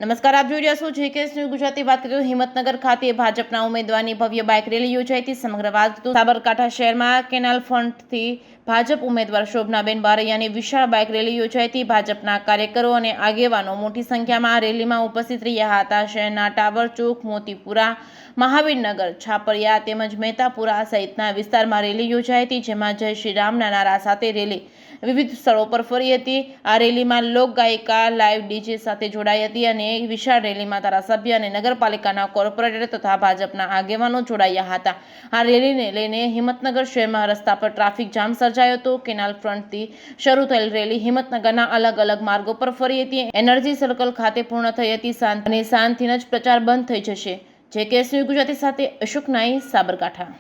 નમસ્કાર, આપ જોઈ રહ્યા છો જેકેએસ ન્યૂઝ ગુજરાતી. વાત કરીએ હિંમતનગર ખાતે ભાજપના ઉમેદવારની ભવ્ય બાઇક રેલી યોજાઈ હતી. સમગ્ર વાત સાબરકાંઠા શહેરમાં કેનાલ ફ્રન્ટથી ભાજપ ઉમેદવાર શોભનાબેન બારૈયાની વિશાળ બાઇક રેલી યોજાઈ હતી. ભાજપના કાર્યકરો અને આગેવાનો મોટી સંખ્યામાં આ રેલીમાં ઉપસ્થિત રહ્યા હતા. શહેરના ટાવર ચોક, મોતીપુરા, મહાવીરનગર, છાપરિયા તેમજ મહેતાપુરા સહિતના વિસ્તારમાં રેલી યોજાઈ હતી, જેમાં જય શ્રી રામના નારા સાથે રેલી વિવિધ સ્થળો પર ફરી હતી. આ રેલીમાં લોક ગાયિકા લાઇવ ડીજે સાથે જોડાઈ હતી અને વિશાળ રેલીમાં ધારાસભ્ય અને નગરપાલિકાના કોર્પોરેટર તથા ભાજપના આગેવાનો જોડાયા હતા. આ રેલીને લઈને હિંમતનગર શહેરમાં રસ્તા પર ટ્રાફિક જામ સર્જાયો હતો. કેનાલ ફ્રન્ટથી શરૂ થયેલ રેલી હિંમતનગરના અલગ અલગ માર્ગો પર ફરી હતી. એનર્જી સર્કલ ખાતે પૂર્ણ થઈ હતી અને સાંજથી જ પ્રચાર બંધ થઈ જશે. જેકેએસ ન્યૂઝ ગુજરાતી સાથે અશોક નાઈ, સાબરકાંઠા.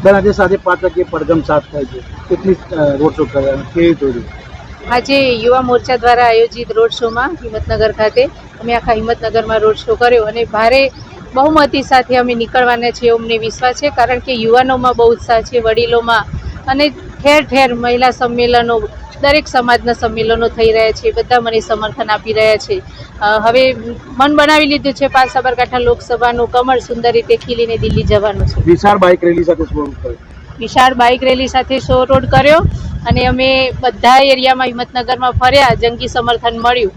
આજે સાંજે 5 વાગે પડઘમ સાફ થાય છે. કેટલી રોડ શો કર્યા, કેવી જોડી? આજે યુવા મોરચા દ્વારા આયોજિત રોડ શોમાં હિંમતનગર ખાતે અમે આખા હિંમતનગરમાં રોડ શો કર્યો અને ભારે બહુમતી સાથે અમે નીકળવાના છીએ અમને વિશ્વાસ છે, કારણ કે યુવાનોમાં બહુ ઉત્સાહ છે, વડીલોમાં, અને ઠેર ઠેર મહિલા સંમેલનો, દરેક સમાજના સંમેલનો થઈ રહ્યા છે. બધા મને સમર્થન આપી રહ્યા છે. હવે મન બનાવી લીધું છે સાબરકાંઠા લોકસભાનું કમળ સુંદર રીતે ખીલીને દિલ્હી જવાનું છે. વિશાળ બાઇક રેલી સાથે વિશાળ બાઇક રેલી સાથે શો રોડ કર્યો અને અમે બધા એરિયામાં હિંમતનગરમાં ફર્યા. જંગી સમર્થન મળ્યું.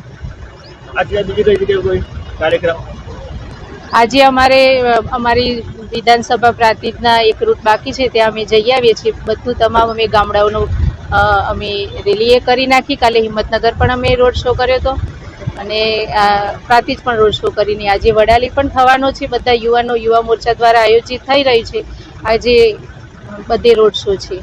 આજે અમારી વિધાનસભા પ્રાંતિજના એક રૂટ બાકી છે, ત્યાં અમે જઈ આવીએ છીએ. બધું તમામ અમે ગામડાઓનો અમે રેલી કરી નાખી. કાલે હિંમતનગર પણ અમે રોડ શો કર્યો હતો અને પ્રાંતિજ પણ રોડ શો કરીને આજે વડાલી પણ થવાનો છે. બધા યુવાનો યુવા મોરચા દ્વારા આયોજિત થઈ રહ્યું છે. આજે બધે રોડ શો છે.